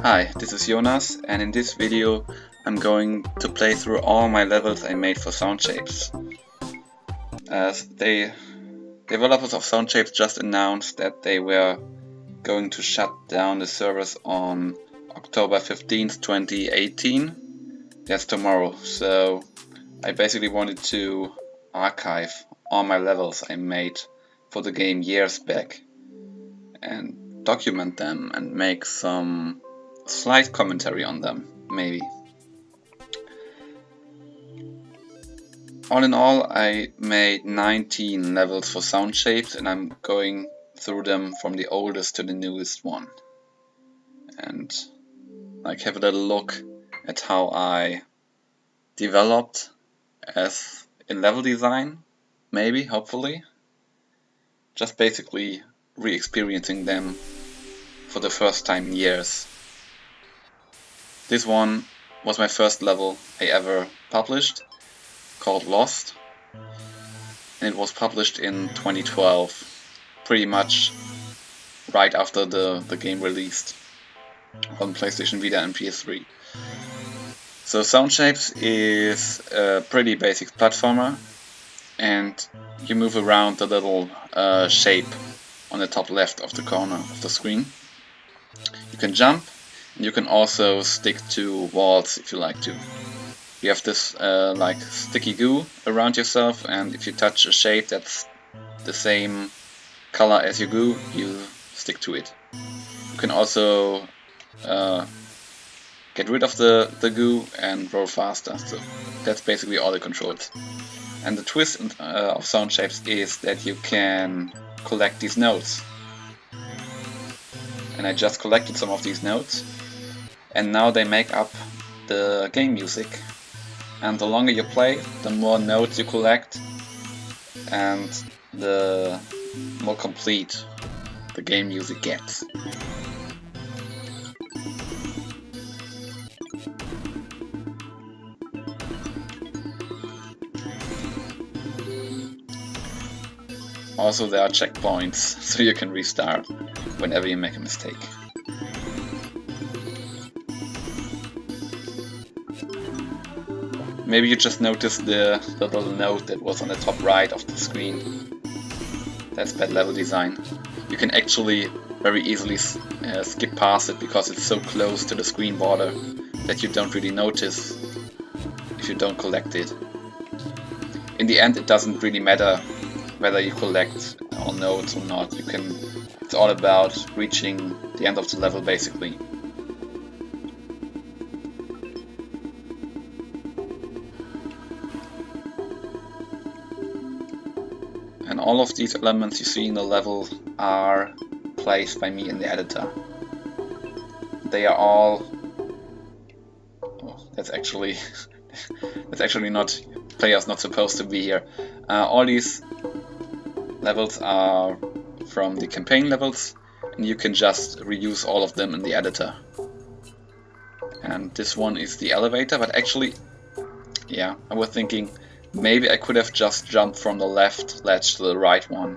Hi, this is Jonas, and in this video I'm going to play through all my levels I made for Soundshapes. The developers of Soundshapes just announced that they were going to shut down the servers on October 15th, 2018. That's tomorrow, so I basically wanted to archive all my levels I made for the game years back and document them and make some slight commentary on them, maybe. All in all, I made 19 levels for Soundshapes, and I'm going through them from the oldest to the newest one. And have a little look at how I developed as in level design, maybe, hopefully. Just basically re-experiencing them for the first time in years. This one was my first level I ever published, called Lost, and it was published in 2012, pretty much right after the game released on PlayStation Vita and PS3. So Soundshapes is a pretty basic platformer, and you move around the little shape on the top left of the corner of the screen. You can jump, and you can also stick to walls if you like to. You have this like sticky goo around yourself, and if you touch a shape that's the same color as your goo, you stick to it. You can also get rid of the goo and roll faster, so that's basically all the controls. And the twist of Soundshapes is that you can collect these notes. And I just collected some of these notes, and now they make up the game music. And the longer you play, the more notes you collect, and the more complete the game music gets. Also, there are checkpoints, so you can restart whenever you make a mistake. Maybe you just noticed the little note that was on the top right of the screen. That's bad level design. You can actually very easily skip past it because it's so close to the screen border that you don't really notice if you don't collect it. In the end, it doesn't really matter whether you collect all notes or not. It's all about reaching the end of the level, basically. And all of these elements you see in the level are placed by me in the editor. They are all... Oh, that's actually not... Players not supposed to be here. All these levels are from the campaign levels, and you can just reuse all of them in the editor. And this one is the elevator, but actually, yeah, I was thinking maybe I could have just jumped from the left ledge to the right one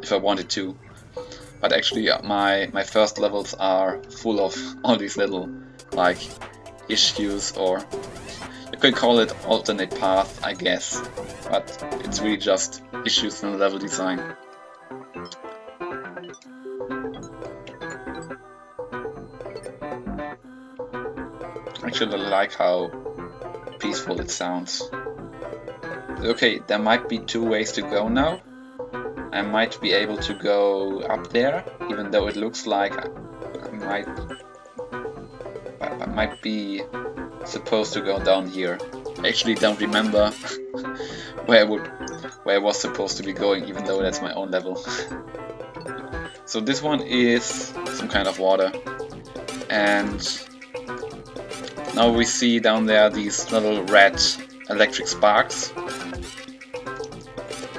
if I wanted to. But actually my first levels are full of all these little like issues, or you could call it alternate path, I guess, but it's really just issues in the level design. Actually, I like how peaceful it sounds. Okay, there might be two ways to go now. I might be able to go up there, even though it looks like I might be supposed to go down here. I actually don't remember where I was supposed to be going, even though that's my own level. So this one is some kind of water, and now we see down there these little red electric sparks.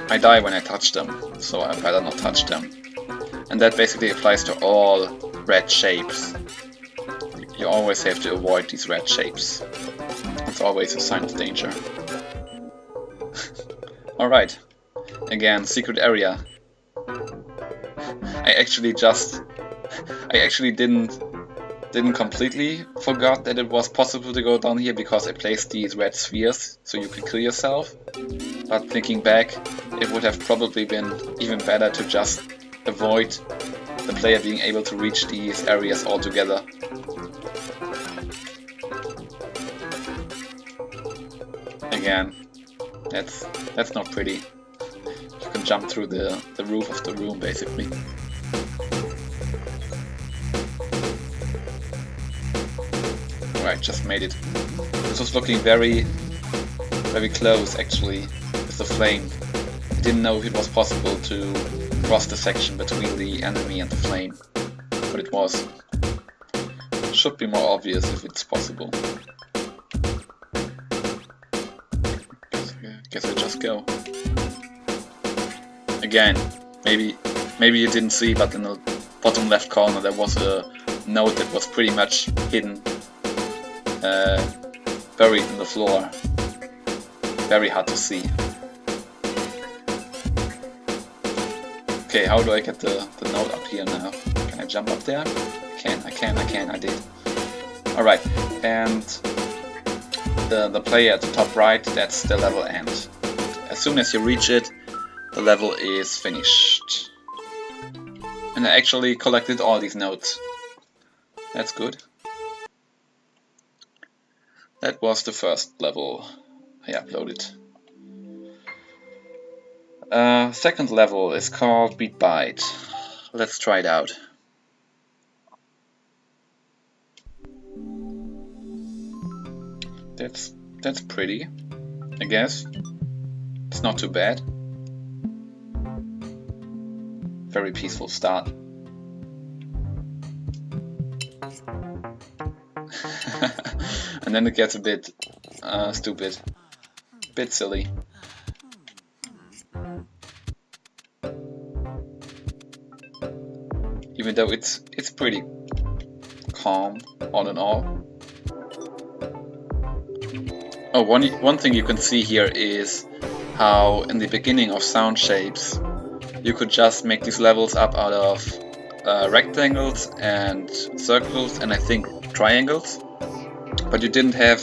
I die when I touch them, so I better not touch them. And that basically applies to all red shapes. You always have to avoid these red shapes. It's always a sign of danger. Alright, again, secret area. I actually didn't didn't completely forgot that it was possible to go down here because I placed these red spheres so you could kill yourself. But thinking back, it would have probably been even better to just avoid the player being able to reach these areas altogether. Again, that's not pretty. You can jump through the roof of the room basically. Alright, just made it. This was looking very close actually with the flame. I didn't know if it was possible to cross the section between the enemy and the flame, but it was. It should be more obvious if it's possible. Guess I just go. Again, maybe you didn't see, but in the bottom left corner there was a note that was pretty much hidden, buried in the floor. Very hard to see. Okay, how do I get the note up here now? Can I jump up there? I can, I did. Alright, and the player at the top right, that's the level end. As soon as you reach it, the level is finished. And I actually collected all these notes. That's good. That was the first level I uploaded. Second level is called Beat Bite. Let's try it out. That's pretty, I guess. It's not too bad. Very peaceful start. And then it gets a bit stupid, a bit silly. Even though it's pretty calm all in all. Oh, one thing you can see here is how in the beginning of Sound Shapes you could just make these levels up out of rectangles and circles and I think triangles, but you didn't have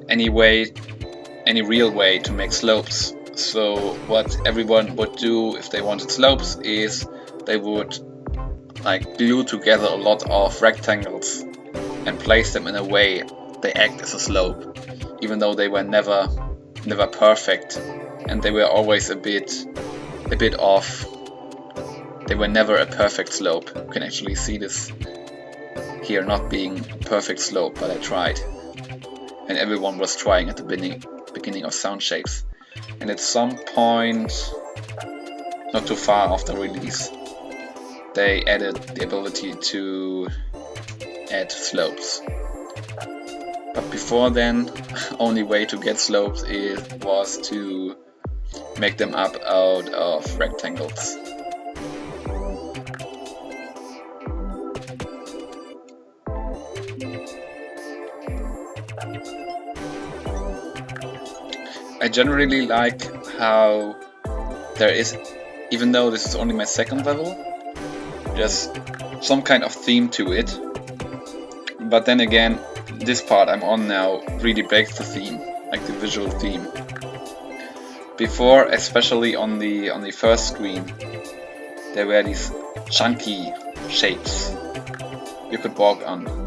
any real way to make slopes. So what everyone would do if they wanted slopes is they would like glue together a lot of rectangles and place them in a way they act as a slope, even though they were never perfect and they were always a bit off. They were never a perfect slope. You can actually see this here not being a perfect slope, but I tried. And everyone was trying at the beginning of Sound Shapes. And at some point, not too far after release, they added the ability to add slopes. But before then, only way to get slopes was to make them up out of rectangles. I generally like how there is, even though this is only my second level, there's some kind of theme to it. But then again, this part I'm on now really breaks the theme, like the visual theme. Before, especially on the first screen, there were these chunky shapes you could walk on.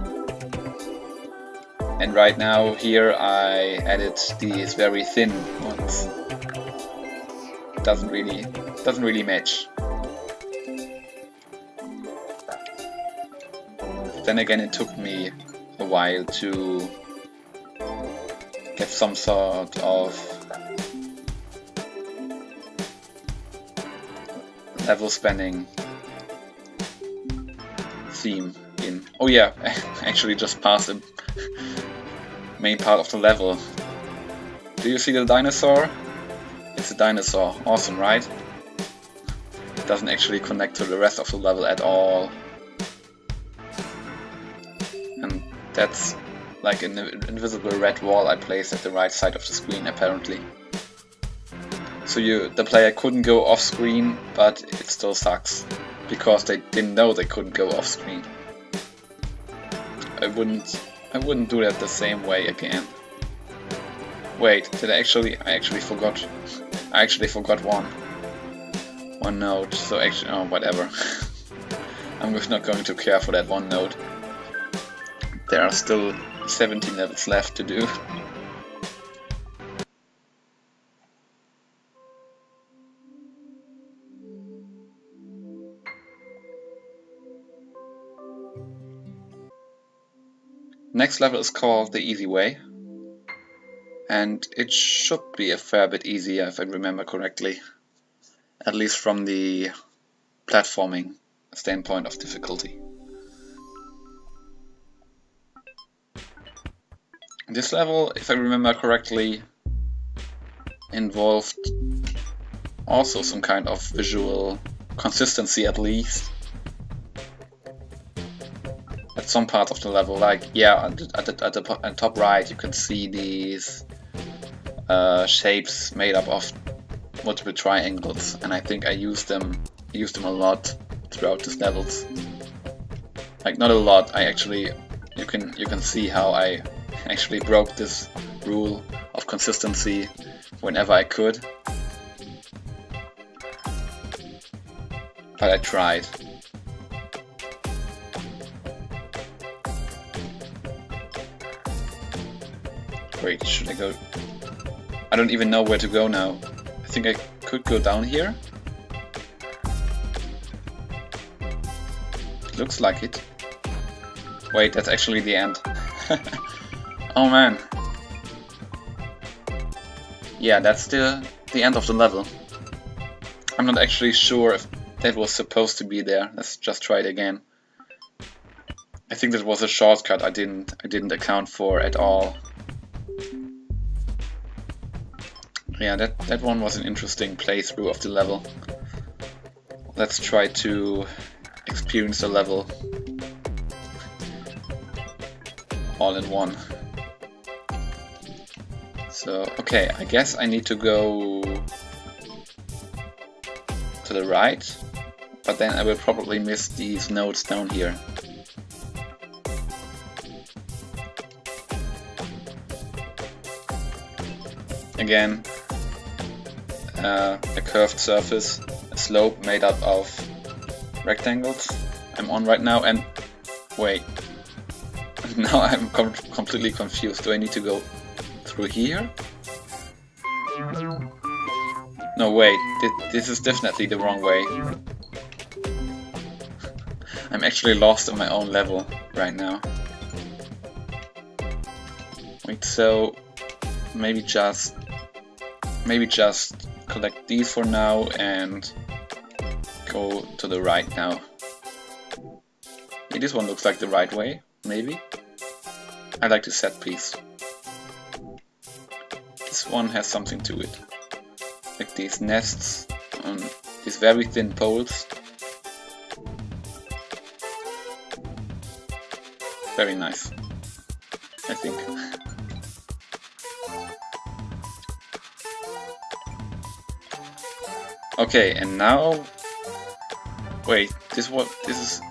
And right now here I added these very thin ones. Doesn't really match. Then again, it took me a while to get some sort of level spanning theme in. Oh yeah, I actually just passed the main part of the level. Do you see the dinosaur? It's a dinosaur. Awesome, right? It doesn't actually connect to the rest of the level at all. And that's like an invisible red wall I placed at the right side of the screen apparently. So the player couldn't go off screen, but it still sucks. Because they didn't know they couldn't go off screen. I wouldn't do that the same way again. Wait, did I actually forgot one node, so actually, oh, whatever. I'm just not going to care for that one node. There are still 17 levels left to do. Next level is called the Easy Way, and it should be a fair bit easier if I remember correctly, at least from the platforming standpoint of difficulty. This level, if I remember correctly, involved also some kind of visual consistency, at least. At some part of the level, like, yeah, at the top right you can see these shapes made up of multiple triangles, and I think I used them a lot throughout these levels. Like, not a lot, you can see how I actually broke this rule of consistency whenever I could. But I tried. Wait, should I go? I don't even know where to go now. I think I could go down here. It looks like it. Wait, that's actually the end. Oh man. Yeah, that's the end of the level. I'm not actually sure if that was supposed to be there. Let's just try it again. I think that was a shortcut I didn't account for at all. Yeah, that one was an interesting playthrough of the level. Let's try to experience the level all in one. So, okay, I guess I need to go to the right, but then I will probably miss these nodes down here. Again, a curved surface, a slope made up of rectangles I'm on right now, and wait, now I'm completely confused. Do I need to go through here? No, wait, this is definitely the wrong way. I'm actually lost in my own level right now. Wait, so maybe just collect these for now and go to the right now. Yeah, this one looks like the right way, maybe. I like the set piece. This one has something to it. Like these nests on these very thin poles. Very nice, I think. Okay, and now, wait, this is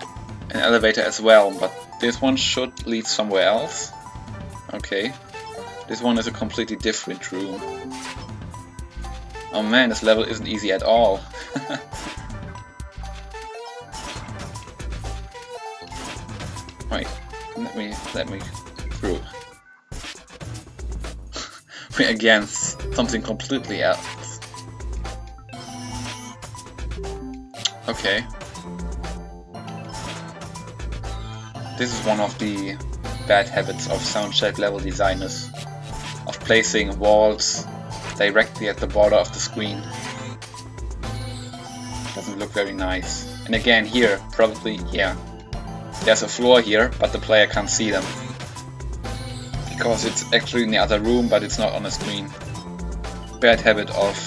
an elevator as well, but this one should lead somewhere else. Okay, this one is a completely different room. Oh man, this level isn't easy at all. Wait, let me through. We're against something completely else. Okay. This is one of the bad habits of soundtrack level designers, of placing walls directly at the border of the screen. Doesn't look very nice. And again here, probably, yeah, there's a floor here, but the player can't see them. Because it's actually in the other room, but it's not on the screen. Bad habit of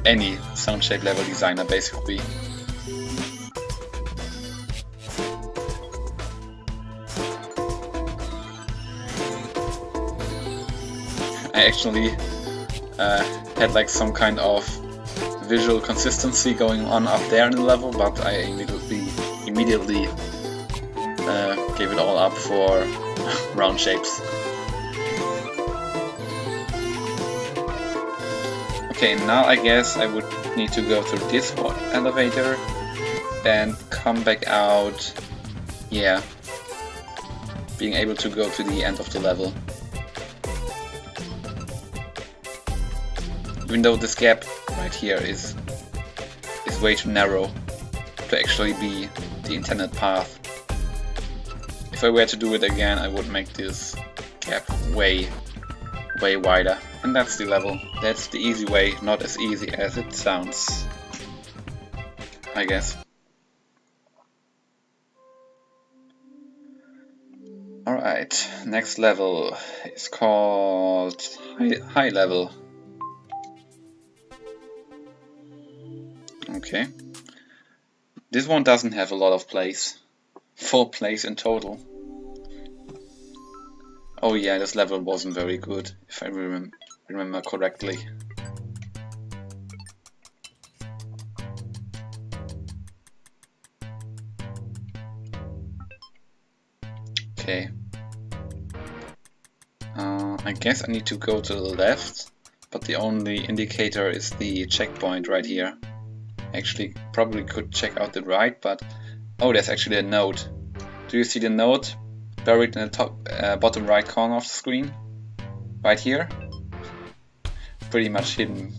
any soundtrack level designer, basically. I actually had like some kind of visual consistency going on up there in the level, but I immediately gave it all up for round shapes. Okay, now I guess I would need to go through this elevator and come back out, yeah, being able to go to the end of the level. Even though this gap right here is way too narrow to actually be the intended path. If I were to do it again, I would make this gap way wider. And that's the level. That's the easy way, not as easy as it sounds, I guess. Alright, next level is called high level. Okay. This one doesn't have a lot of plays. 4 plays in total. Oh yeah, this level wasn't very good, if I remember correctly. Okay. I guess I need to go to the left, but the only indicator is the checkpoint right here. Actually, probably could check out the right, but oh, there's actually a note. Do you see the note buried in the top, bottom right corner of the screen? Right here? Pretty much hidden.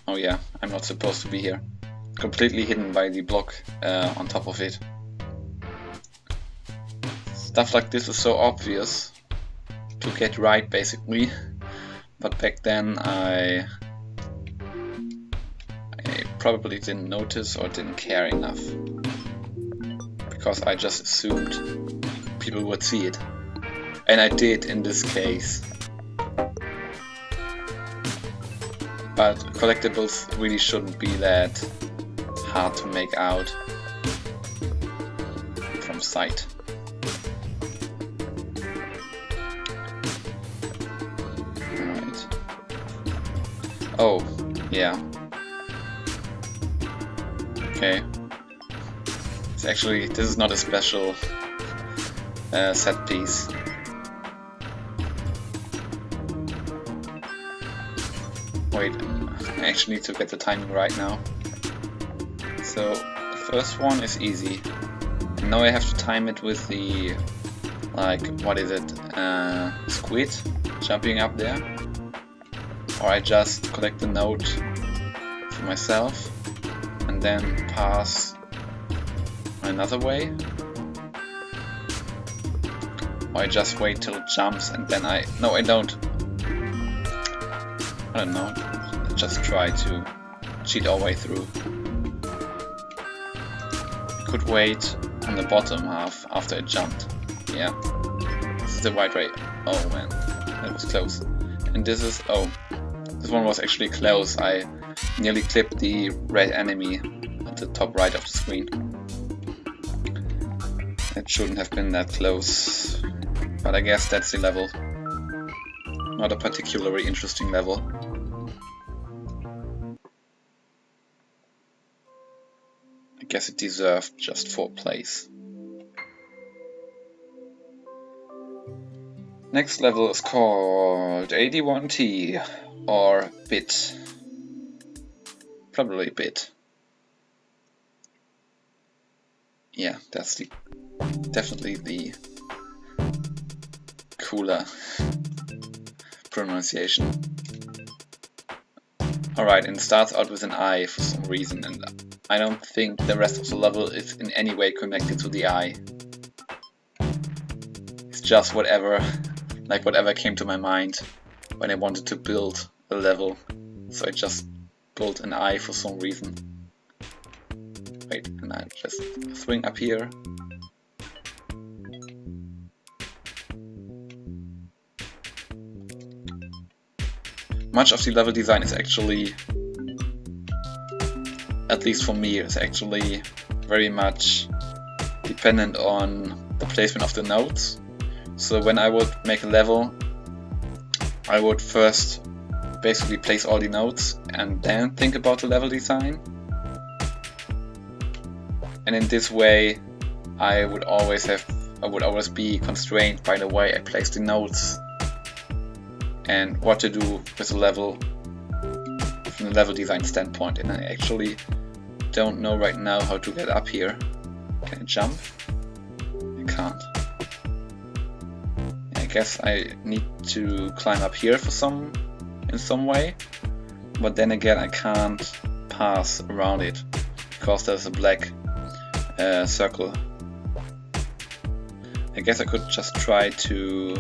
Oh yeah, I'm not supposed to be here. Completely hidden by the block on top of it. Stuff like this is so obvious to get right, basically. But back then I probably didn't notice or didn't care enough, because I just assumed people would see it, and I did in this case. But collectibles really shouldn't be that hard to make out from sight. Alright. Oh, yeah. Okay. It's actually, this is not a special set piece. Wait, I actually need to get the timing right now. So, the first one is easy. And now I have to time it with the, like, what is it, squid jumping up there. Or I just collect the note for myself and then pass another way. Or I just wait till it jumps and then no, I don't. I don't know, just try to cheat our way through. I could wait on the bottom half after it jumped. Yeah, this is the right way. Oh man, that was close. And this is, oh, this one was actually close. I nearly clipped the red enemy at the top right of the screen. It shouldn't have been that close, but I guess that's the level. Not a particularly interesting level. I guess it deserved just 4 plays. Next level is called 81T or Bit. Probably Bit. Yeah, that's definitely the cooler pronunciation. Alright, and it starts out with an I for some reason, and I don't think the rest of the level is in any way connected to the I. It's just whatever came to my mind when I wanted to build a level. So I just built an I for some reason. Wait, and I just swing up here. Much of the level design is actually, at least for me, is actually very much dependent on the placement of the nodes. So when I would make a level, I would first basically place all the nodes and then think about the level design. And in this way I would always be constrained by the way I place the nodes and what to do with the level from the level design standpoint, and I actually don't know right now how to get up here. Can I jump? I can't. I guess I need to climb up here in some way, but then again I can't pass around it because there's a black circle. I guess I could just try to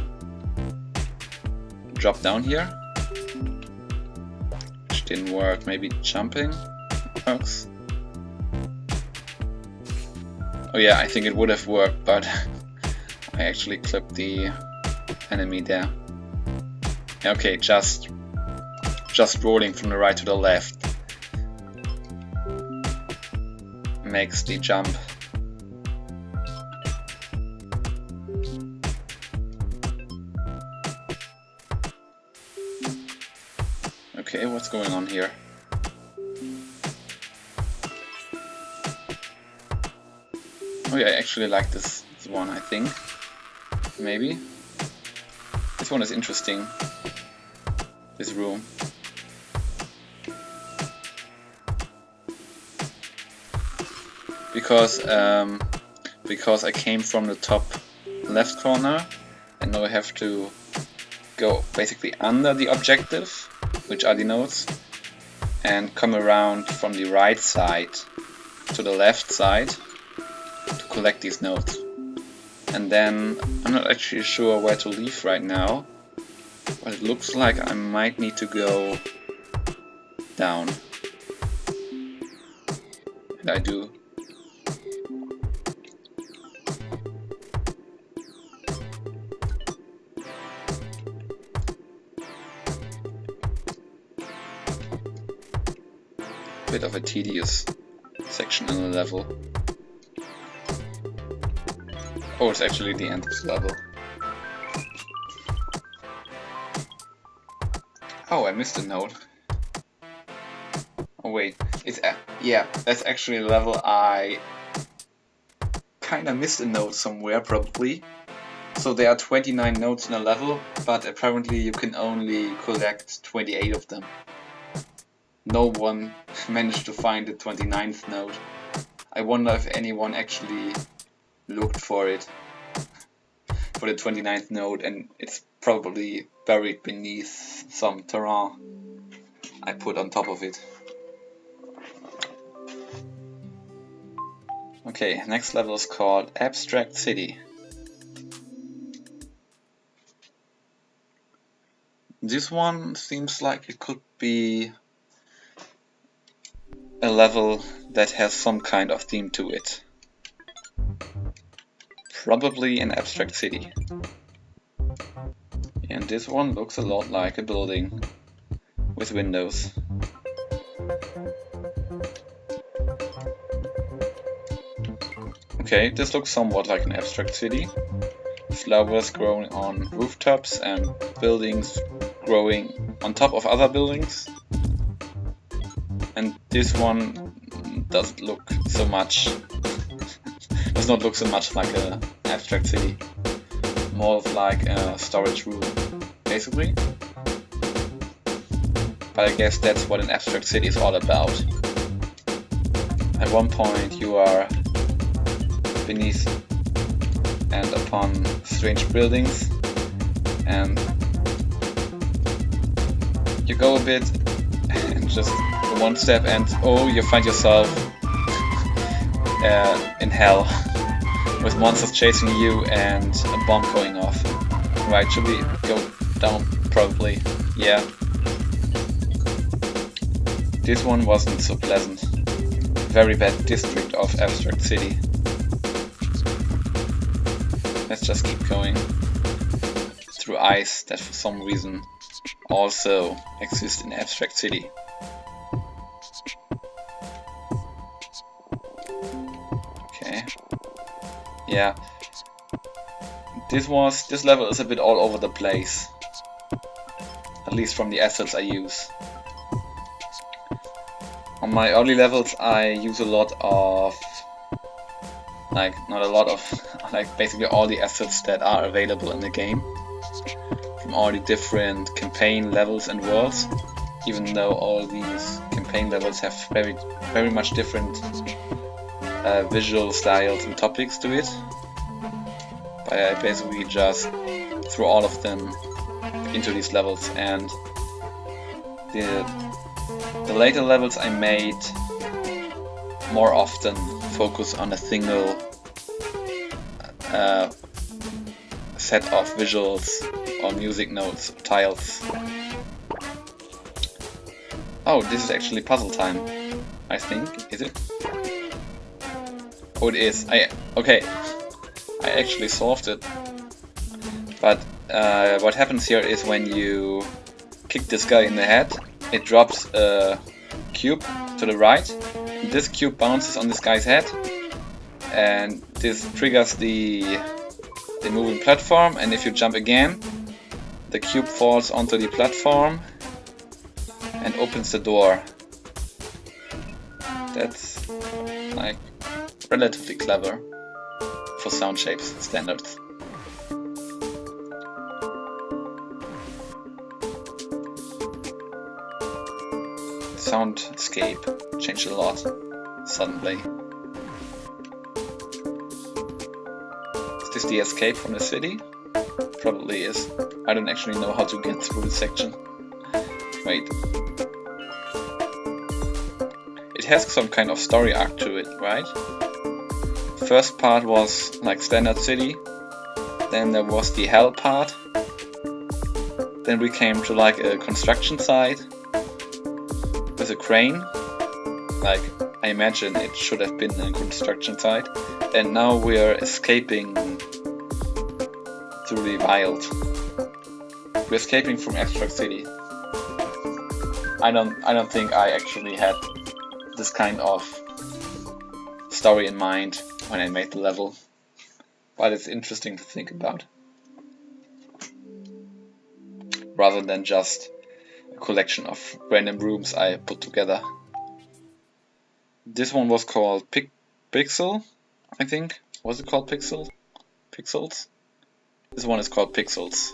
drop down here, which didn't work. Maybe jumping works. Oh yeah, I think it would have worked, but I actually clipped the enemy there. Okay, just rolling from the right to the left makes the jump. Okay, what's going on here? Oh yeah, I actually like this one, I think. Maybe. This one is interesting. This room. Because I came from the top left corner and now I have to go basically under the objective, which are the nodes, and come around from the right side to the left side to collect these nodes. And then I'm not actually sure where to leave right now, but it looks like I might need to go down. And I do. Bit of a tedious section in the level. Oh, it's actually the end of the level. Oh, I missed a node. Oh wait, it's yeah, that's actually a level I kinda missed a node somewhere probably. So there are 29 nodes in a level, but apparently you can only collect 28 of them. No one managed to find the 29th node. I wonder if anyone actually looked for it, for the 29th node, and it's probably buried beneath some terrain I put on top of it. Okay, next level is called Abstract City. This one seems like it could be a level that has some kind of theme to it. Probably an abstract city. And this one looks a lot like a building with windows. Okay, this looks somewhat like an abstract city. Flowers growing on rooftops and buildings growing on top of other buildings. And this one doesn't look so much does not look so much like an abstract city, more of like a storage room basically. But I guess that's what an abstract city is all about. At one point you are beneath and upon strange buildings, and you go a bit and just one step and oh, you find yourself in hell with monsters chasing you and a bomb going off. Right, should we go down? Probably, yeah. This one wasn't so pleasant. Very bad district of Abstract City. Let's just keep going through ice that for some reason also exists in Abstract City. Okay. Yeah. This level is a bit all over the place. At least from the assets I use. On my early levels I use a lot of like not a lot of, like basically all the assets that are available in the game from all the different campaign levels and worlds, even though all these campaign levels have very much different visual styles and topics to it. But I basically just threw all of them into these levels, and the later levels I made more often focus on a single set of visuals or music notes, tiles. Oh, this is actually puzzle time, I think. Is it? Oh, it is. Okay. I actually solved it. But what happens here is when you kick this guy in the head, it drops a cube to the right. This cube bounces on this guy's head, and this triggers the moving platform, and if you jump again, the cube falls onto the platform and opens the door. That's like relatively clever for Sound Shapes standards. Soundscape changed a lot suddenly. Is this the escape from the city? Probably is. I don't actually know how to get through this section. Wait. It has some kind of story arc to it, right? First part was like standard city, then there was the hell part, then we came to like a construction site with a crane, like I imagine it should have been a construction site, and now we are escaping through the wild. We're escaping from Abstract City. I don't think I actually had this kind of story in mind when I made the level, but it's interesting to think about, rather than just a collection of random rooms I put together. This one was called Pixel, I think. Was it called Pixel? Pixels? This one is called Pixels.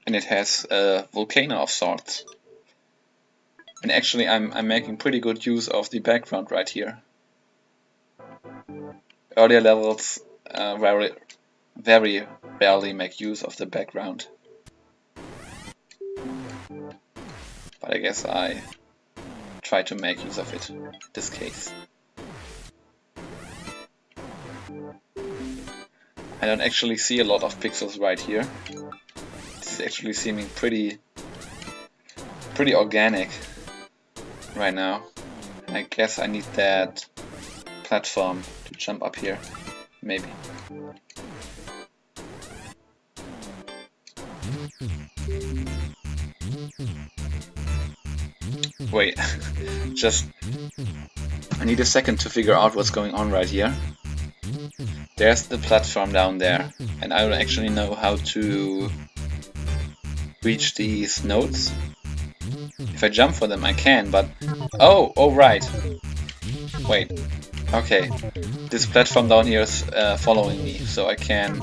And it has a volcano of sorts. And actually I'm making pretty good use of the background right here. Earlier levels very rarely make use of the background. But I guess I try to make use of it in this case. I don't actually see a lot of pixels right here. This is actually seeming pretty organic right now. I guess I need that platform to jump up here, maybe. Wait, I need a second to figure out what's going on right here. There's the platform down there, and I don't actually know how to reach these nodes. If I jump for them I can, but... Oh right. Wait. Okay. This platform down here is following me, so I can...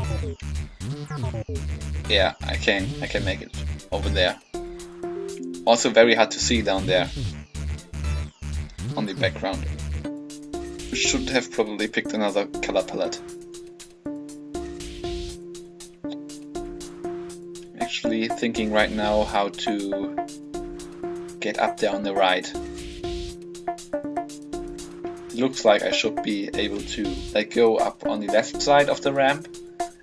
Yeah, I can make it over there. Also very hard to see down there on the background. Should have probably picked another color palette. Actually thinking right now how to get up there on the right. It looks like I should be able to like go up on the left side of the ramp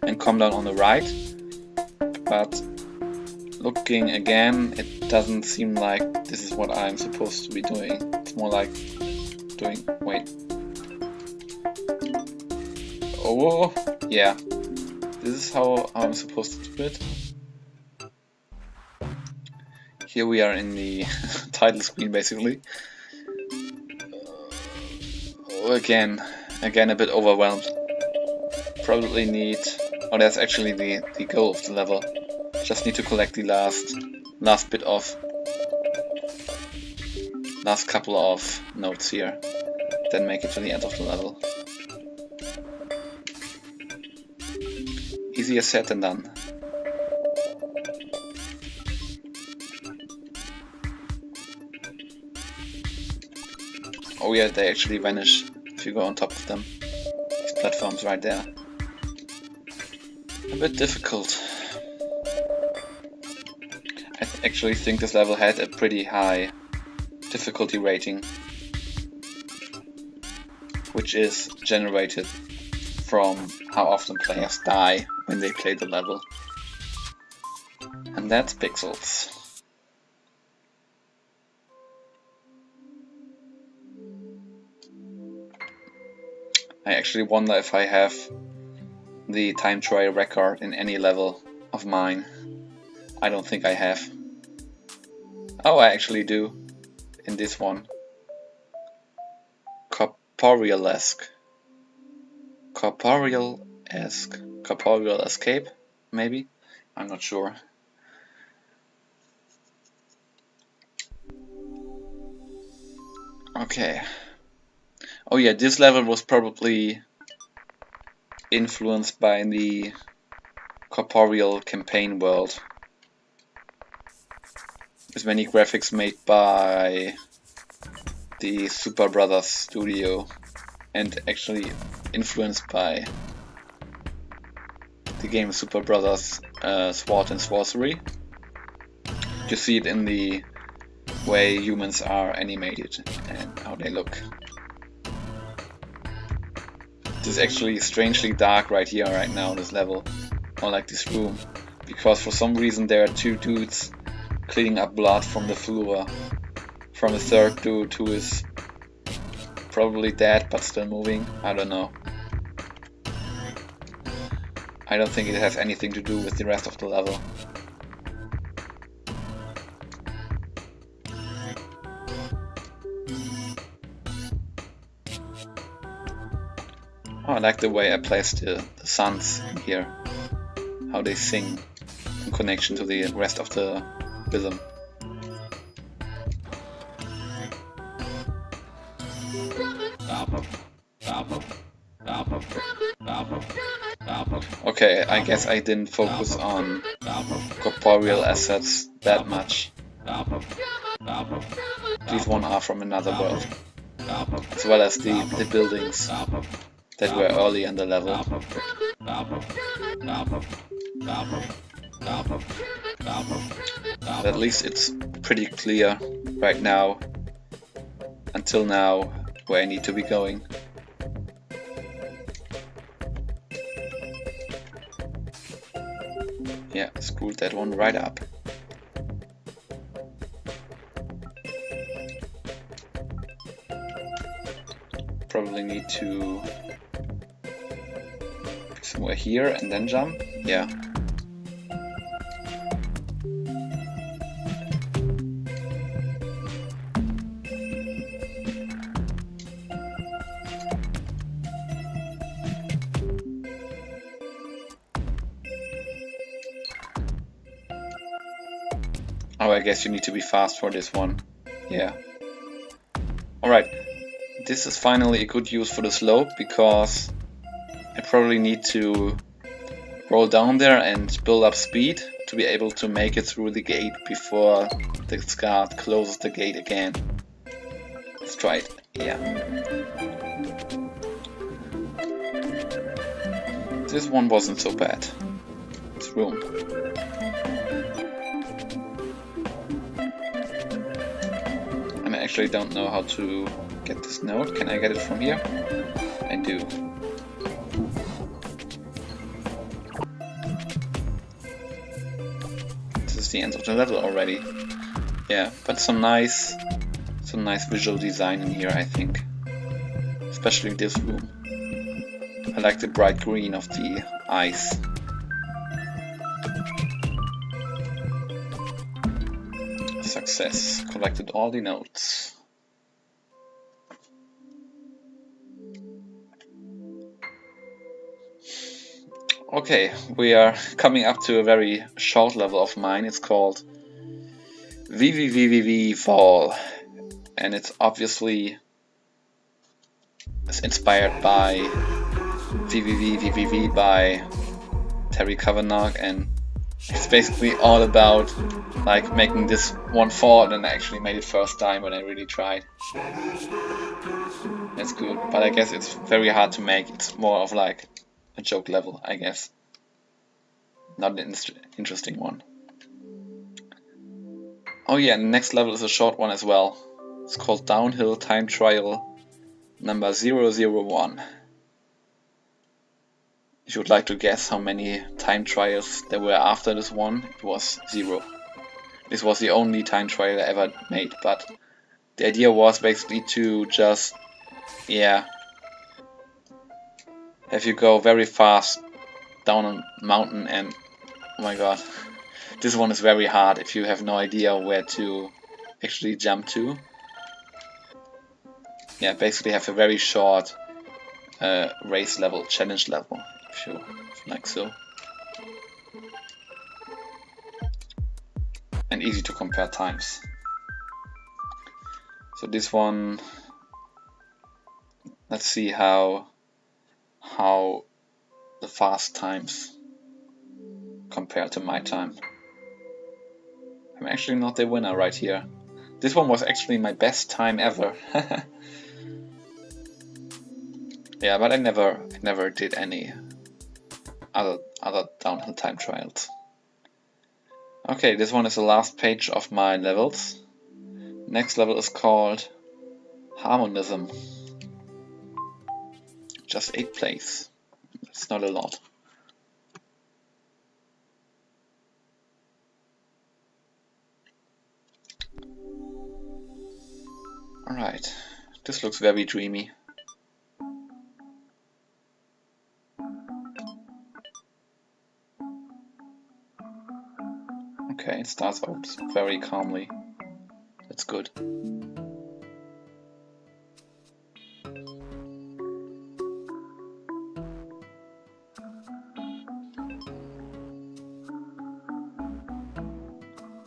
and come down on the right, but looking again, it doesn't seem like this is what I'm supposed to be doing. It's more like doing... wait. Oh, yeah. This is how I'm supposed to do it. Here we are in the title screen, basically. Again a bit overwhelmed. Probably need... oh, that's actually the goal of the level. Just need to collect the last bit of... last couple of notes here. Then make it to the end of the level. Easier said than done. Oh yeah, they actually vanish if you go on top of them. These platforms right there. A bit difficult. I actually think this level had a pretty high difficulty rating, which is generated from how often players die when they play the level. And that's pixels. I actually wonder if I have the time trial record in any level of mine. I don't think I have. Oh, I actually do. In this one. Corporeal-esque. Corporeal-esque. Corporeal escape, maybe? I'm not sure. Okay. Oh yeah, this level was probably influenced by the Corporeal campaign world. With many graphics made by the Super Brothers studio and actually influenced by the game Super Brothers Sword and Sorcery. You see it in the way humans are animated and how they look. It is actually strangely dark right here, right now, this level, or like this room, because for some reason there are two dudes cleaning up blood from the floor, from a third dude who is probably dead but still moving. I don't know. I don't think it has anything to do with the rest of the level. Oh, I like the way I placed the suns in here, how they sing in connection to the rest of the rhythm. Okay, I guess I didn't focus on corporeal assets that much. These one are from another world, as well as the buildings that were early in the level. But at least it's pretty clear right now, until now, where I need to be going. Yeah, screwed that one right up. Probably need to be somewhere here and then jump. Yeah. Oh, I guess you need to be fast for this one. Yeah. Alright. This is finally a good use for the slope, because I probably need to roll down there and build up speed to be able to make it through the gate before the guard closes the gate again. Let's try it. Yeah. This one wasn't so bad. It's room. And I actually don't know how to get this note. Can I get it from here? I do. This is the end of the level already. Yeah, but some nice visual design in here, I think. Especially this room. I like the bright green of the ice. Success. Collected all the notes. Okay, we are coming up to a very short level of mine. It's called VVVVV Fall, and it's obviously inspired by VVVVV by Terry Kavanagh, and it's basically all about like making this one fall, and I actually made it first time when I really tried. That's good, but I guess it's very hard to make. It's more of like a joke level, I guess. Not an interesting one. Oh yeah, and the next level is a short one as well. It's called Downhill Time Trial number 001. If you would like to guess how many time trials there were after this one, it was 0. This was the only time trial I ever made, but the idea was basically to just, yeah, have you go very fast down a mountain, and oh my god, this one is very hard if you have no idea where to actually jump to. Yeah, basically have a very short race level, challenge level, if you like so. And easy to compare times. So this one, let's see how the fast times compare to my time. I'm actually not the winner right here. This one was actually my best time ever. Yeah, but I never did any other downhill time trials. Okay, this one is the last page of my levels. Next level is called Harmonism. Just 8 plays. It's not a lot. Alright, this looks very dreamy. Okay, it starts out very calmly. That's good.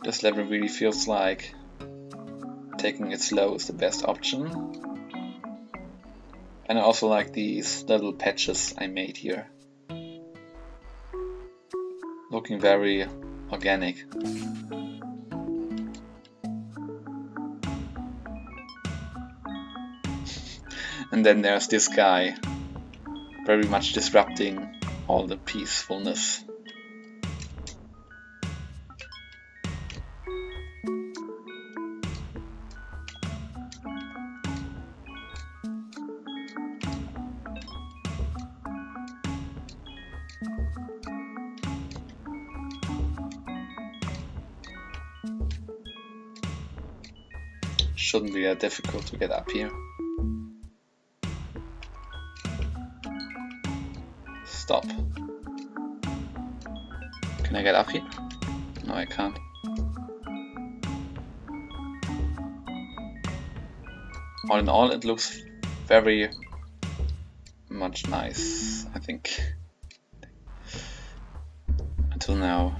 This level really feels like taking it slow is the best option. And I also like these little patches I made here. Looking very organic. And then there's this guy, very much disrupting all the peacefulness. Shouldn't be that difficult to get up here. Stop. Can I get up here? No, I can't. All in all, it looks very much nice, I think. Until now.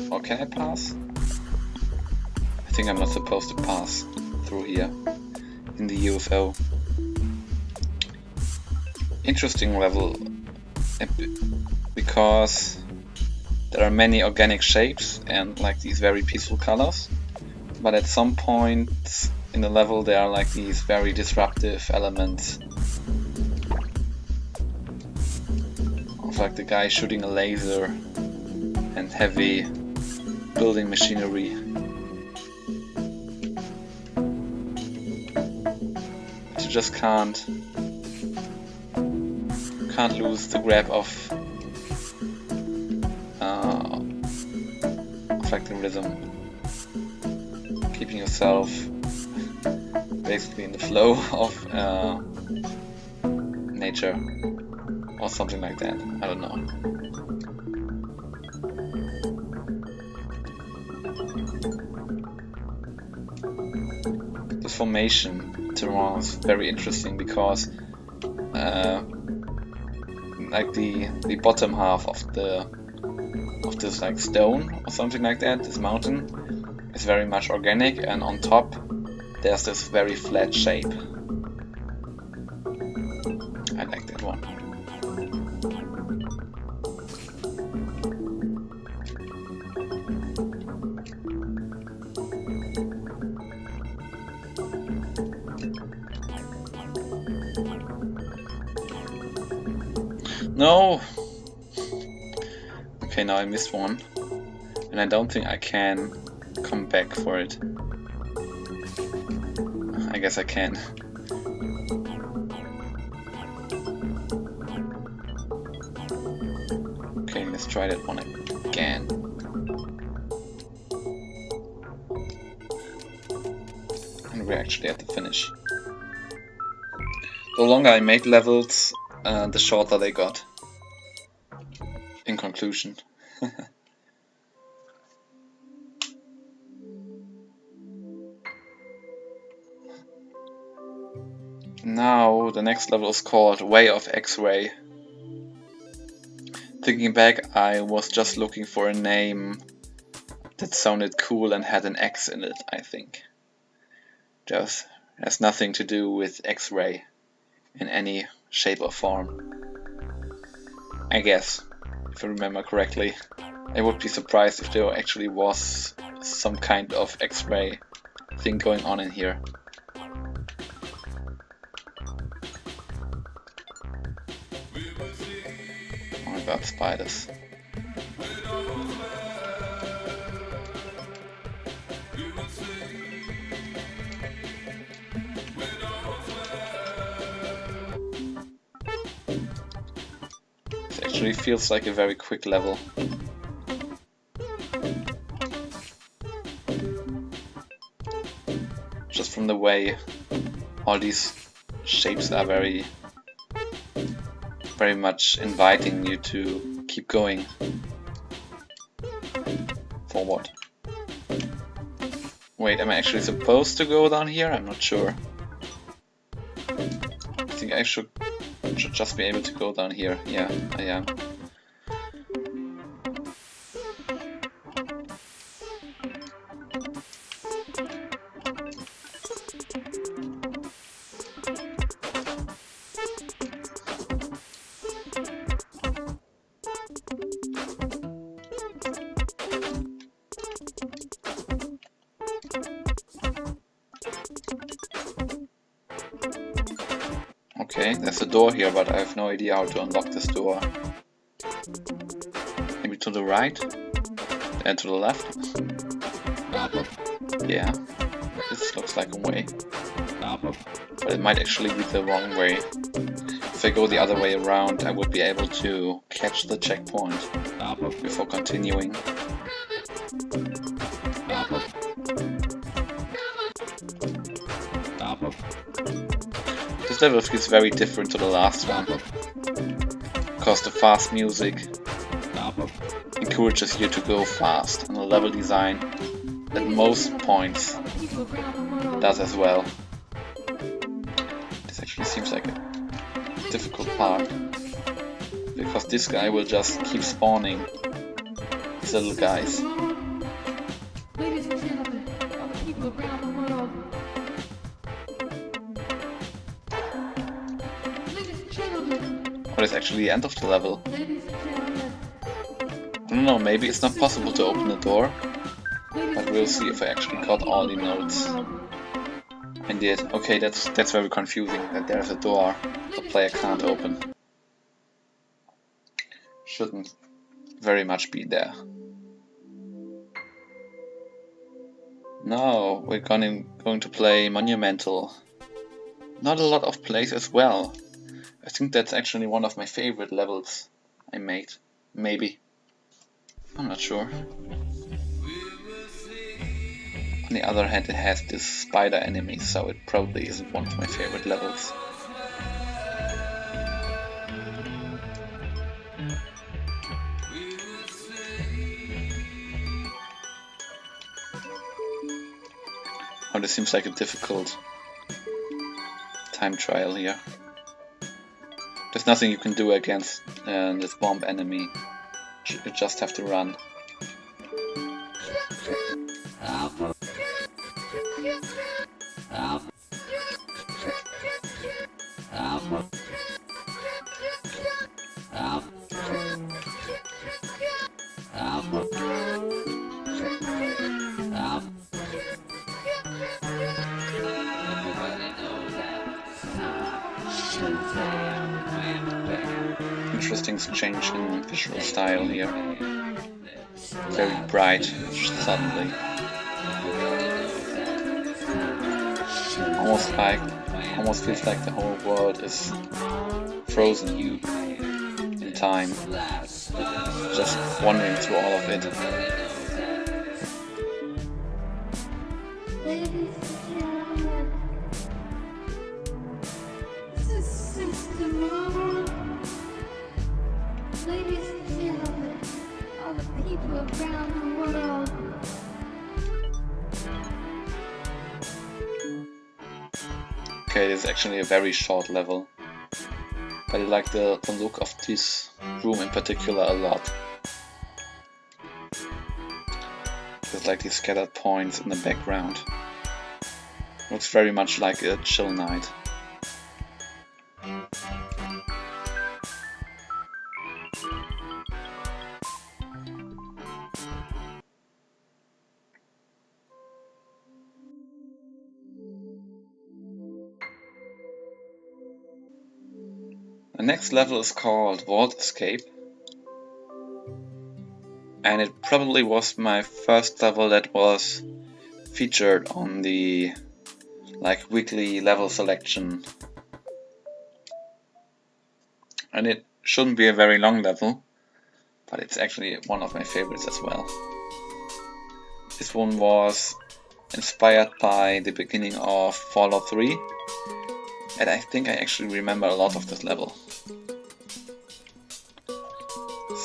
Or can I pass? I think I'm not supposed to pass through here in the UFO. Interesting level because there are many organic shapes and like these very peaceful colors, but at some point in the level there are like these very disruptive elements of like the guy shooting a laser and heavy building machinery. You just can't lose the grab of like the rhythm, keeping yourself basically in the flow of nature or something like that. I don't know. This formation terrain is very interesting because like the bottom half of this like stone or something like that, this mountain, is very much organic, and on top there's this very flat shape. I like that one. No! Okay, now I missed one. And I don't think I can come back for it. I guess I can. Okay, let's try that one again. And we're actually at the finish. The longer I made levels, the shorter they got. In conclusion. Now the next level is called Way of X-Ray. Thinking back, I was just looking for a name that sounded cool and had an X in it, I think. Just has nothing to do with X-ray in any shape or form. I guess, if I remember correctly. I would be surprised if there actually was some kind of X-ray thing going on in here. Oh my god, spiders. This actually feels like a very quick level. Just from the way all these shapes are very much inviting you to keep going forward. Wait, am I actually supposed to go down here? I'm not sure. I think I should just be able to go down here. Yeah, I am. Okay, there's a door here, but I have no idea how to unlock this door. Maybe to the right? And to the left? Yeah, this looks like a way. But it might actually be the wrong way. If I go the other way around, I would be able to catch the checkpoint before continuing. This level feels very different to the last one, because the fast music encourages you to go fast, and the level design at most points does as well. This actually seems like a difficult part, because this guy will just keep spawning these little guys. What is actually the end of the level? I don't know, maybe it's not possible to open the door, but we'll see if I actually got all the notes. I did. Okay, that's very confusing, that there's a door the player can't open. Shouldn't very much be there. Now we're going to play Monumental. Not a lot of plays as well. I think that's actually one of my favorite levels I made. Maybe. I'm not sure. On the other hand, it has this spider enemy, so it probably isn't one of my favorite levels. Oh, this seems like a difficult time trial here. There's nothing you can do against this bomb enemy. You just have to run. Interesting change in visual style here. Very bright suddenly. Almost feels like the whole world is frozen in time. Just wandering through all of it. Ladies and gentlemen, all the people around the world. Okay, this is actually a very short level, but I like the look of this room in particular a lot. There's like these scattered points in the background. Looks very much like a chill night. The next level is called Vault Escape, and it probably was my first level that was featured on the weekly level selection, and it shouldn't be a very long level, but it's actually one of my favorites as well. This one was inspired by the beginning of Fallout 3, and I think I actually remember a lot of this level.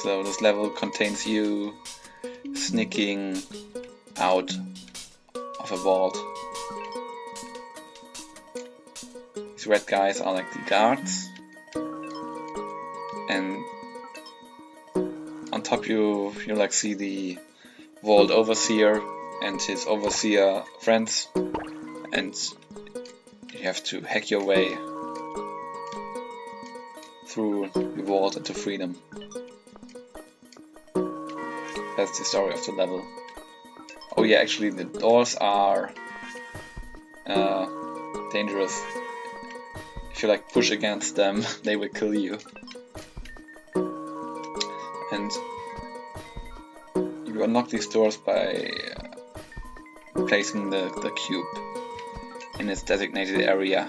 So this level contains you sneaking out of a vault. These red guys are like the guards, and on top you like see the vault overseer and his overseer friends, and you have to hack your way through the vault into freedom. That's the story of the level. Oh yeah, actually the doors are dangerous. If you push against them, they will kill you. And you unlock these doors by placing the cube in its designated area.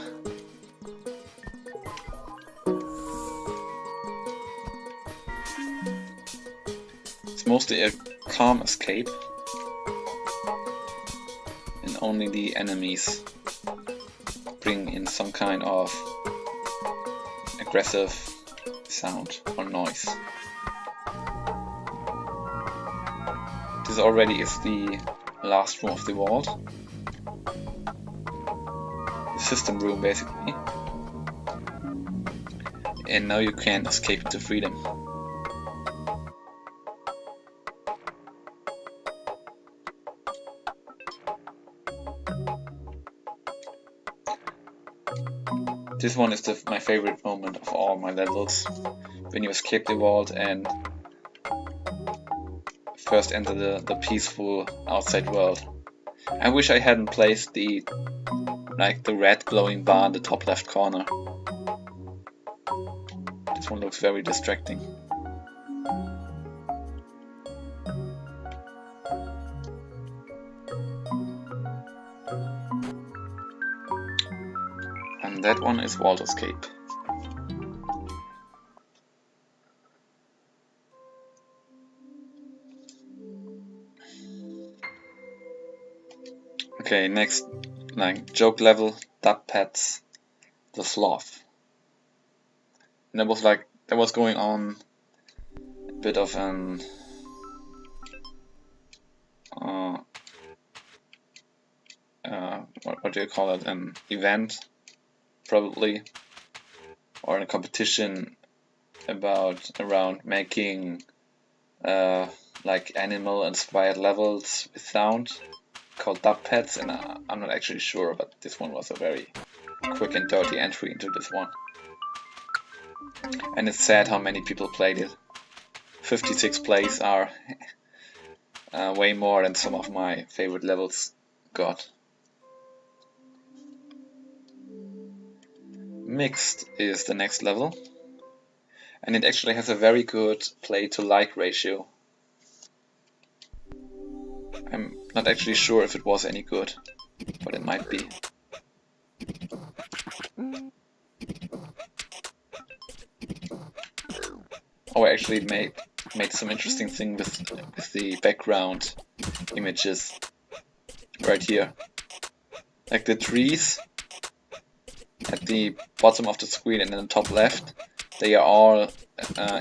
It's mostly a calm escape, and only the enemies bring in some kind of aggressive sound or noise. This already is the last room of the vault. The system room basically. And now you can escape to freedom. This one is my favorite moment of all my levels, when you escape the vault and first enter the peaceful outside world. I wish I hadn't placed the red glowing bar in the top left corner. This one looks very distracting. And that one is Vault Escape. Okay, next joke level, Duck Pets, the Sloth. And that was going on a bit of an what do you call it? An event probably, or in a competition around making like animal-inspired levels with sound called Dub Pads, and I'm not actually sure, but this one was a very quick and dirty entry into this one. And it's sad how many people played it. 56 plays are way more than some of my favorite levels got. Mixed is the next level, and it actually has a very good play to like ratio. I'm not actually sure if it was any good, but it might be. Oh, I actually made some interesting thing with the background images right here. Like the trees at the bottom of the screen and in the top left, they are all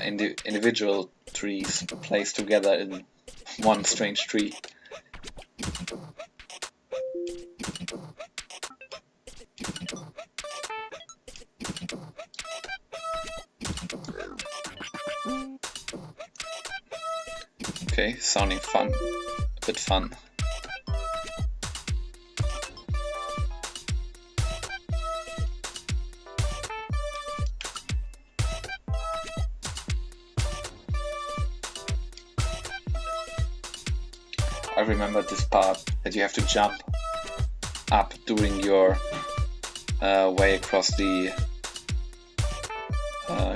individual trees placed together in one strange tree. Okay, sounding fun, a bit fun. I remember this part that you have to jump up during your way across the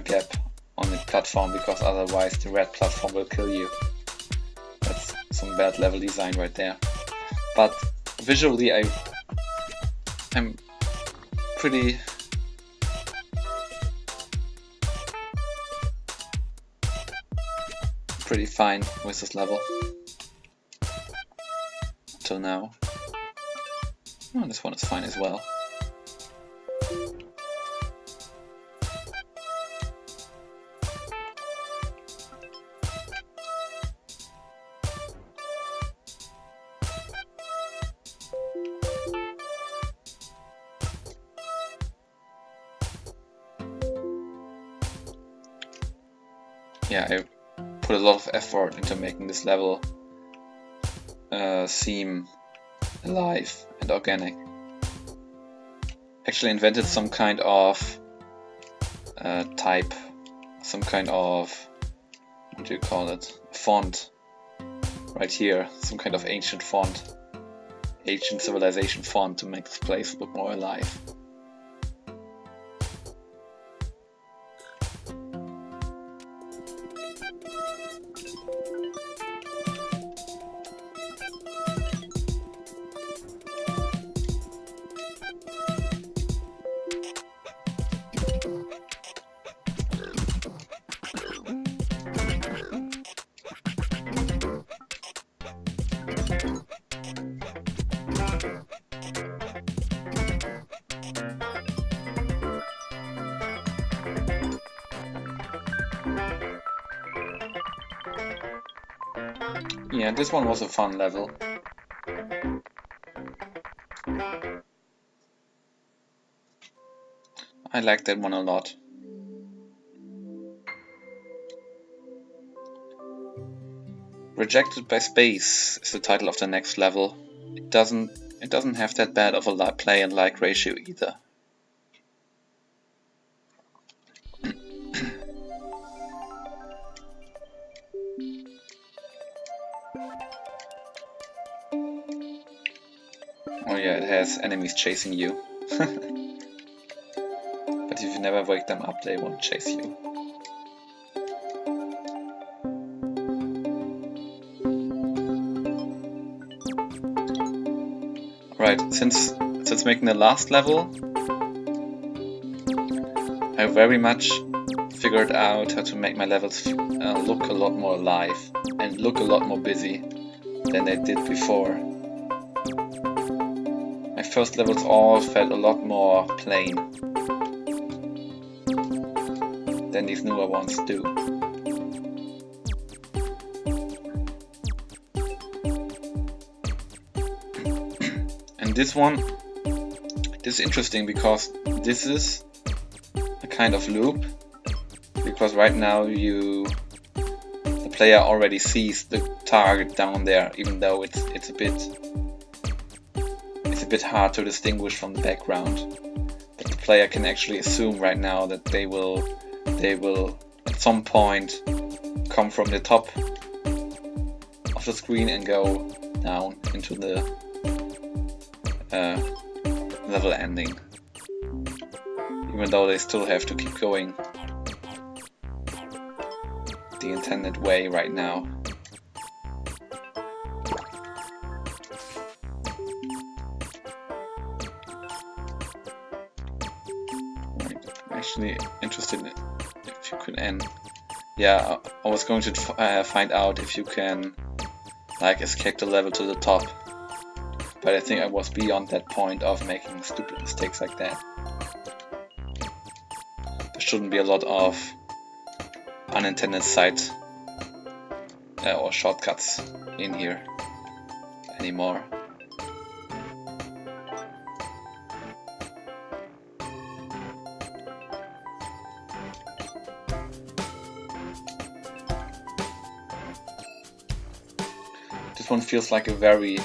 gap on the platform, because otherwise the red platform will kill you. That's some bad level design right there. But visually I'm pretty fine with this level till now. Oh, this one is fine as well. Yeah, I put a lot of effort into making this level seem alive and organic. Actually invented some kind of type, some kind of, what do you call it, font right here, some kind of ancient font, ancient civilization font to make this place look more alive. Yeah, this one was a fun level. I like that one a lot. Rejected by Space is the title of the next level. It doesn't have that bad of a play and like ratio either. Oh yeah, it has enemies chasing you. But if you never wake them up, they won't chase you. Right, since making the last level, I very much figured out how to make my levels look a lot more alive and look a lot more busy than they did before. My first levels all felt a lot more plain than these newer ones do. And this one this is interesting because this is a kind of loop, because right now the player already sees the target down there, even though it's a bit hard to distinguish from the background. But the player can actually assume right now that they will at some point come from the top of the screen and go down into the level ending, even though they still have to keep going the intended way right now. I'm actually interested in if you could end. Yeah, I was going to find out if you can like escape the level to the top, but I think I was beyond that point of making stupid mistakes like that. There shouldn't be a lot of unintended side or shortcuts in here anymore. This one feels like a very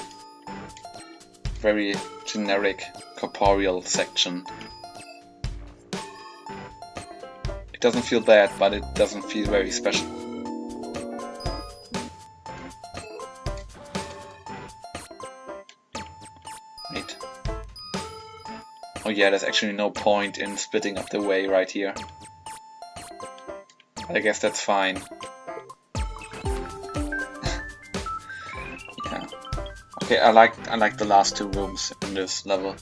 generic corporeal section. It doesn't feel bad, but it doesn't feel very special. Wait. Oh yeah, there's actually no point in splitting up the way right here. But I guess that's fine. Yeah. Okay, I like the last two rooms in this level,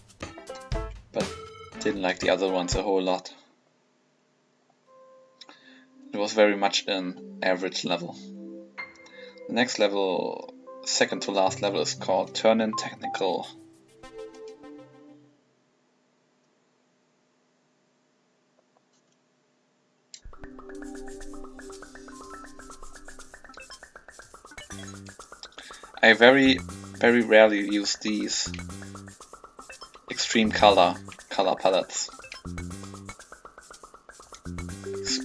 but didn't like the other ones a whole lot. It was very much an average level. The next level, second to last level, is called Turn-In Technical. I very rarely use these extreme color palettes,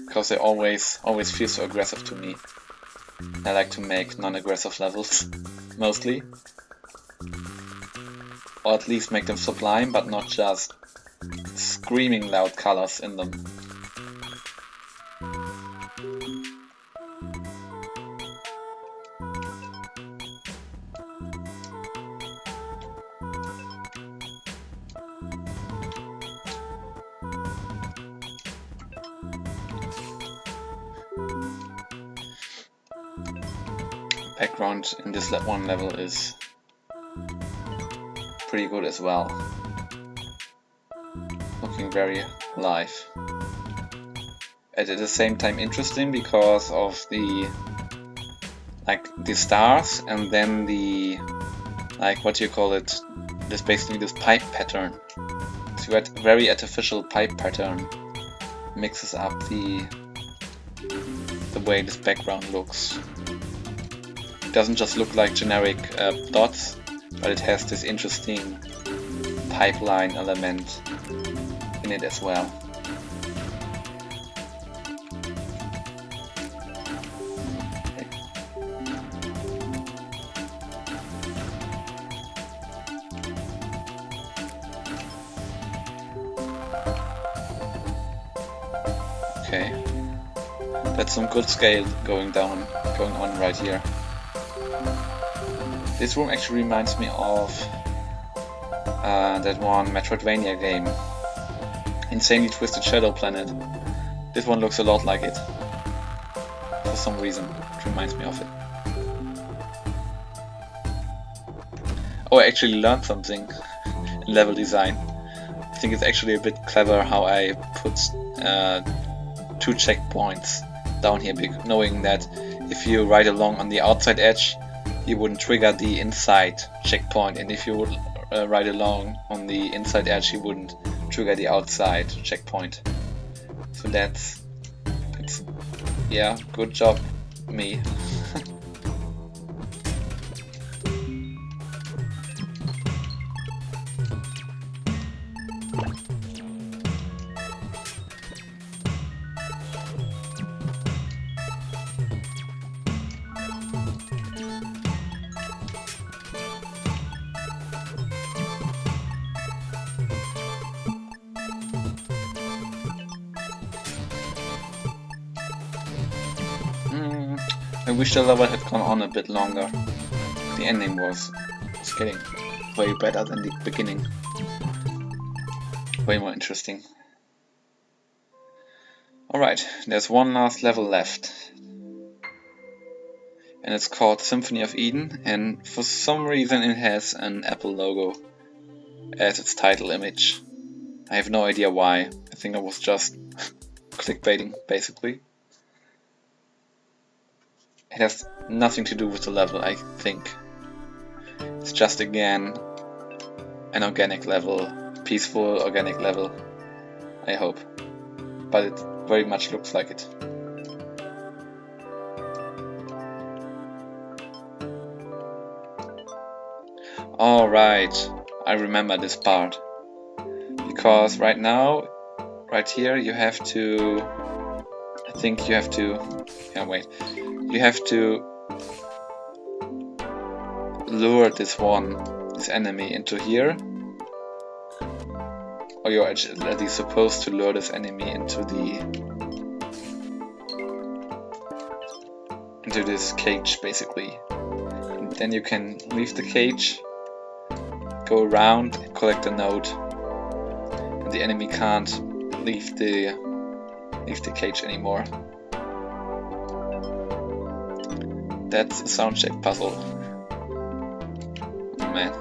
because they always feel so aggressive to me. I like to make non-aggressive levels mostly, or at least make them sublime, but not just screaming loud colors in them. Background in this one level is pretty good as well. Looking very alive. And at the same time interesting because of the stars, and then the what do you call it? This basically this pipe pattern. So you had very artificial pipe pattern mixes up the way this background looks. It doesn't just look like generic dots, but it has this interesting pipeline element in it as well. Okay, that's some good scale going on right here. This room actually reminds me of that one Metroidvania game, Insanely Twisted Shadow Planet. This one looks a lot like it. For some reason, it reminds me of it. Oh, I actually learned something in level design. I think it's actually a bit clever how I put 2 checkpoints down here, knowing that if you ride along on the outside edge, you wouldn't trigger the inside checkpoint, and if you would ride along on the inside edge, you wouldn't trigger the outside checkpoint. So that's yeah, good job, me. I wish the level had gone on a bit longer. The ending was getting way better than the beginning. Way more interesting. Alright, there's one last level left. And it's called Symphony of Eden, and for some reason it has an Apple logo as its title image. I have no idea why. I think it was just clickbaiting, basically. It has nothing to do with the level, I think. It's just again an organic level, peaceful organic level, I hope. But it very much looks like it. Alright, I remember this part. Because right now, right here, you have to... I think you have to... Yeah, wait. You have to lure this enemy into here. Or you're at least supposed to lure this enemy into this cage, basically. And then you can leave the cage, go around, and collect a note, and the enemy can't leave the cage anymore. That's a sound shape puzzle. Oh, man.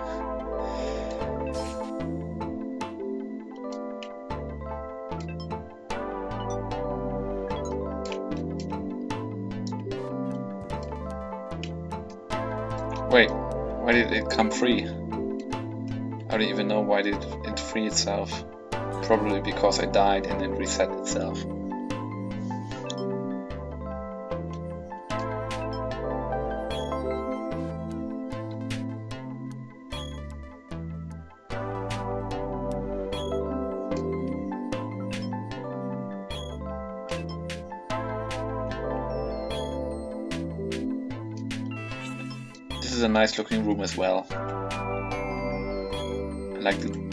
Wait, why did it come free? I don't even know why did it free itself. Probably because I died and it reset itself. This is a nice looking room as well. I like the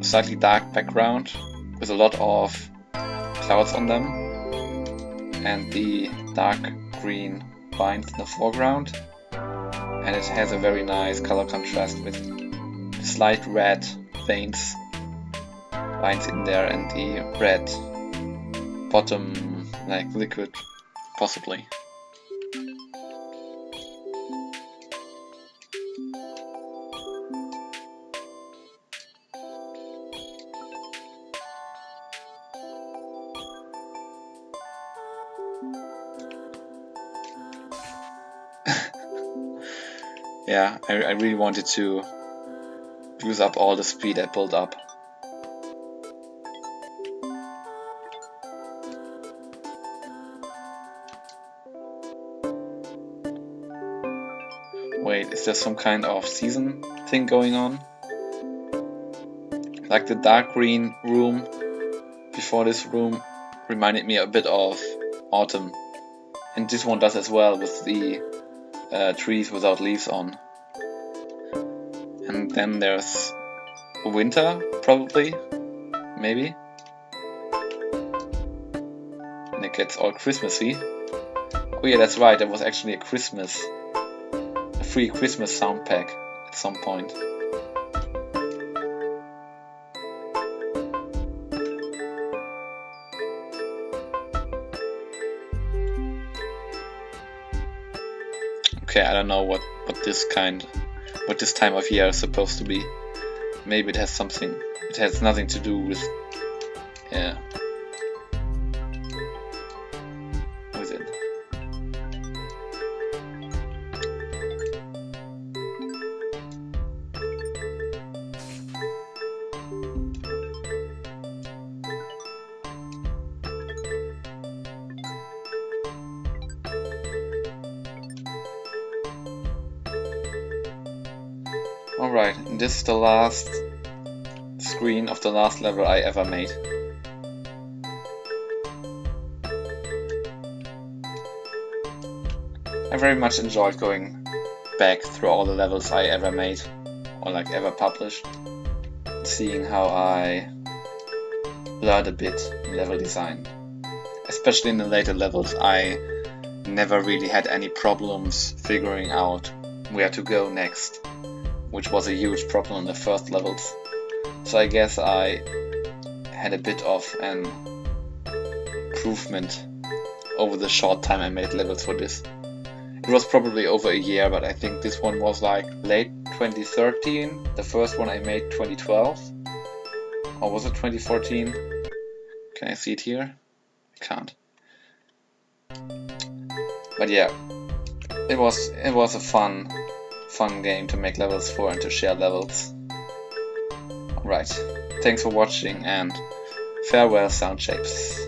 slightly dark background with a lot of clouds on them, and the dark green vines in the foreground, and it has a very nice color contrast with slight red vines in there and the red bottom, like liquid, possibly. Yeah, I really wanted to use up all the speed I built up. Wait, is there some kind of season thing going on? Like the dark green room before this room reminded me a bit of autumn. And this one does as well with the trees without leaves on. And then there's winter, probably, maybe. And it gets all Christmassy. Oh yeah, that's right, there was actually a free Christmas sound pack at some point. Okay, I don't know what this time of year is supposed to be. Maybe it has nothing to do with, yeah. With it. Alright, and this is the last screen of the last level I ever made. I very much enjoyed going back through all the levels I ever made, or like ever published, seeing how I learned a bit in level design. Especially in the later levels, I never really had any problems figuring out where to go next, which was a huge problem in the first levels. So I guess I had a bit of an improvement over the short time I made levels for this. It was probably over a year, but I think this one was like late 2013. The first one I made 2012. Or was it 2014? Can I see it here? I can't. But yeah, it was a fun game to make levels for and to share levels. Alright, thanks for watching and farewell, Sound Shapes.